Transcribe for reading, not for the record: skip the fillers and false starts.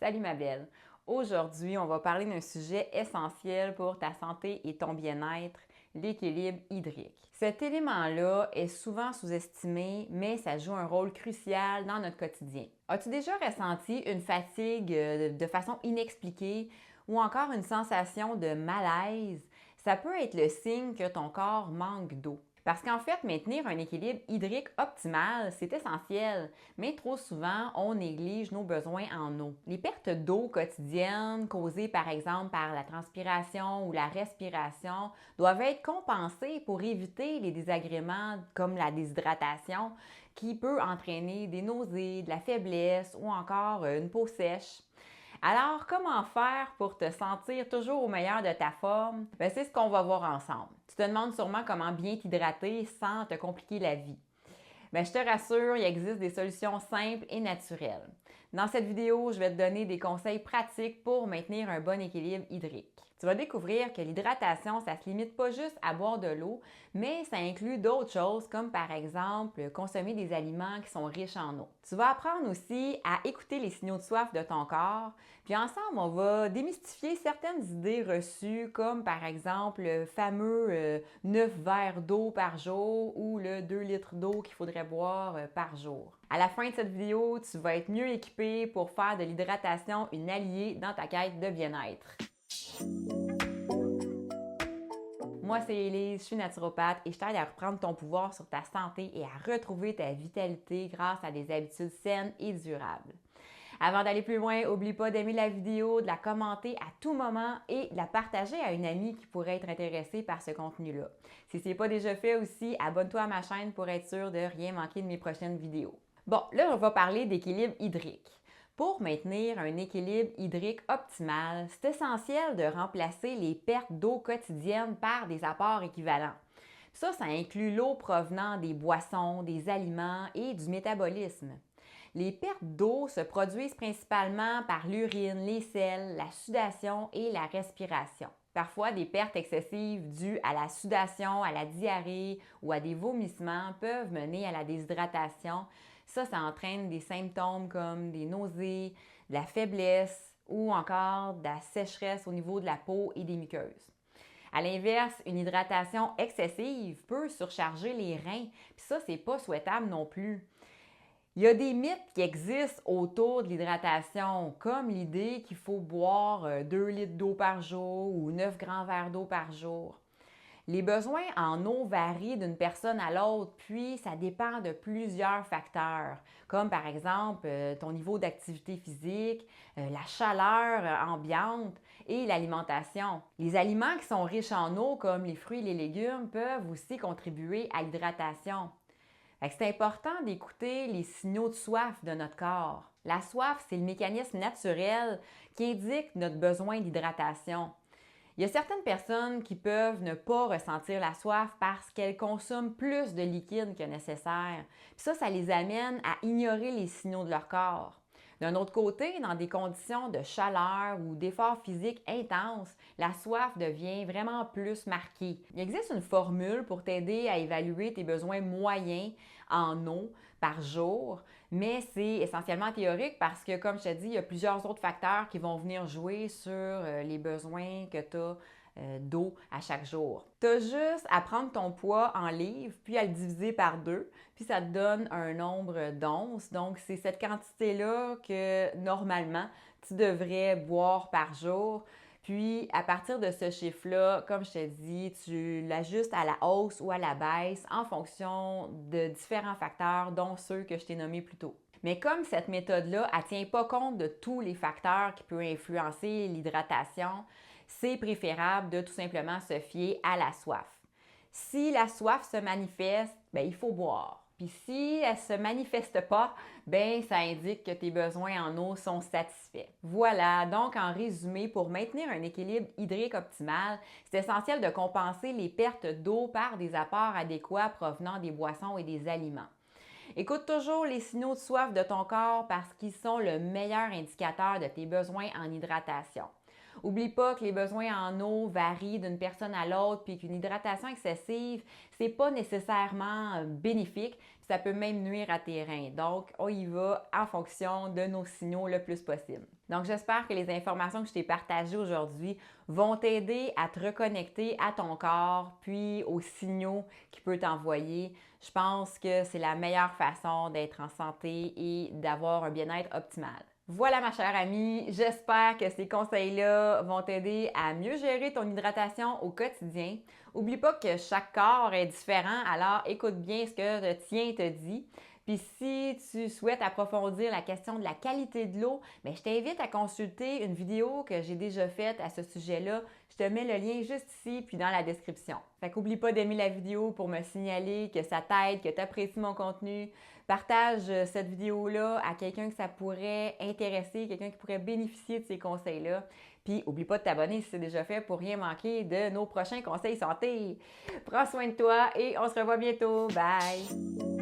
Salut ma belle! Aujourd'hui, on va parler d'un sujet essentiel pour ta santé et ton bien-être, l'équilibre hydrique. Cet élément-là est souvent sous-estimé, mais ça joue un rôle crucial dans notre quotidien. As-tu déjà ressenti une fatigue de façon inexpliquée ou encore une sensation de malaise? Ça peut être le signe que ton corps manque d'eau. Parce qu'en fait, maintenir un équilibre hydrique optimal, c'est essentiel, mais trop souvent, on néglige nos besoins en eau. Les pertes d'eau quotidiennes causées par exemple par la transpiration ou la respiration doivent être compensées pour éviter les désagréments comme la déshydratation qui peut entraîner des nausées, de la faiblesse ou encore une peau sèche. Alors, comment faire pour te sentir toujours au meilleur de ta forme? C'est ce qu'on va voir ensemble. Tu te demandes sûrement comment bien t'hydrater sans te compliquer la vie. Je te rassure, il existe des solutions simples et naturelles. Dans cette vidéo, je vais te donner des conseils pratiques pour maintenir un bon équilibre hydrique. Tu vas découvrir que l'hydratation, ça ne se limite pas juste à boire de l'eau, mais ça inclut d'autres choses comme par exemple consommer des aliments qui sont riches en eau. Tu vas apprendre aussi à écouter les signaux de soif de ton corps, puis ensemble, on va démystifier certaines idées reçues comme par exemple le fameux 9 verres d'eau par jour ou le 2 litres d'eau qu'il faudrait boire par jour. À la fin de cette vidéo, tu vas être mieux équipé pour faire de l'hydratation une alliée dans ta quête de bien-être. Moi, c'est Élise, je suis naturopathe et je t'aide à reprendre ton pouvoir sur ta santé et à retrouver ta vitalité grâce à des habitudes saines et durables. Avant d'aller plus loin, n'oublie pas d'aimer la vidéo, de la commenter à tout moment et de la partager à une amie qui pourrait être intéressée par ce contenu-là. Si ce n'est pas déjà fait aussi, abonne-toi à ma chaîne pour être sûr de rien manquer de mes prochaines vidéos. Bon, là, on va parler d'équilibre hydrique. Pour maintenir un équilibre hydrique optimal, c'est essentiel de remplacer les pertes d'eau quotidiennes par des apports équivalents. Ça inclut l'eau provenant des boissons, des aliments et du métabolisme. Les pertes d'eau se produisent principalement par l'urine, les selles, la sudation et la respiration. Parfois, des pertes excessives dues à la sudation, à la diarrhée ou à des vomissements peuvent mener à la déshydratation. Ça entraîne des symptômes comme des nausées, de la faiblesse ou encore de la sécheresse au niveau de la peau et des muqueuses. À l'inverse, une hydratation excessive peut surcharger les reins, puis ça, c'est pas souhaitable non plus. Il y a des mythes qui existent autour de l'hydratation, comme l'idée qu'il faut boire 2 litres d'eau par jour ou 9 grands verres d'eau par jour. Les besoins en eau varient d'une personne à l'autre, puis ça dépend de plusieurs facteurs, comme par exemple ton niveau d'activité physique, la chaleur ambiante et l'alimentation. Les aliments qui sont riches en eau, comme les fruits et les légumes, peuvent aussi contribuer à l'hydratation. C'est important d'écouter les signaux de soif de notre corps. La soif, c'est le mécanisme naturel qui indique notre besoin d'hydratation. Il y a certaines personnes qui peuvent ne pas ressentir la soif parce qu'elles consomment plus de liquide que nécessaire. Puis ça les amène à ignorer les signaux de leur corps. D'un autre côté, dans des conditions de chaleur ou d'effort physique intense, la soif devient vraiment plus marquée. Il existe une formule pour t'aider à évaluer tes besoins moyens en eau par jour, mais c'est essentiellement théorique parce que, comme je te dis, il y a plusieurs autres facteurs qui vont venir jouer sur les besoins que tu as d'eau à chaque jour. Tu as juste à prendre ton poids en livres, puis à le diviser par 2, puis ça te donne un nombre d'onces. Donc, c'est cette quantité-là que, normalement, tu devrais boire par jour. Puis, à partir de ce chiffre-là, comme je te dis, tu l'ajustes à la hausse ou à la baisse en fonction de différents facteurs, dont ceux que je t'ai nommés plus tôt. Mais comme cette méthode-là, elle ne tient pas compte de tous les facteurs qui peuvent influencer l'hydratation, c'est préférable de tout simplement se fier à la soif. Si la soif se manifeste, il faut boire. Puis si elle ne se manifeste pas, ça indique que tes besoins en eau sont satisfaits. Voilà, donc en résumé, pour maintenir un équilibre hydrique optimal, c'est essentiel de compenser les pertes d'eau par des apports adéquats provenant des boissons et des aliments. Écoute toujours les signaux de soif de ton corps parce qu'ils sont le meilleur indicateur de tes besoins en hydratation. Oublie pas que les besoins en eau varient d'une personne à l'autre, puis qu'une hydratation excessive, c'est pas nécessairement bénéfique, puis ça peut même nuire à tes reins. Donc, on y va en fonction de nos signaux le plus possible. Donc, j'espère que les informations que je t'ai partagées aujourd'hui vont t'aider à te reconnecter à ton corps, puis aux signaux qu'il peut t'envoyer. Je pense que c'est la meilleure façon d'être en santé et d'avoir un bien-être optimal. Voilà ma chère amie, j'espère que ces conseils-là vont t'aider à mieux gérer ton hydratation au quotidien. N'oublie pas que chaque corps est différent, alors écoute bien ce que le tien te dit. Puis si tu souhaites approfondir la question de la qualité de l'eau, bien, je t'invite à consulter une vidéo que j'ai déjà faite à ce sujet-là. Je te mets le lien juste ici puis dans la description. Fait qu'oublie pas d'aimer la vidéo pour me signaler que ça t'aide, que tu apprécies mon contenu. Partage cette vidéo-là à quelqu'un que ça pourrait intéresser, quelqu'un qui pourrait bénéficier de ces conseils-là. Puis, n'oublie pas de t'abonner si c'est déjà fait pour rien manquer de nos prochains conseils santé. Prends soin de toi et on se revoit bientôt. Bye!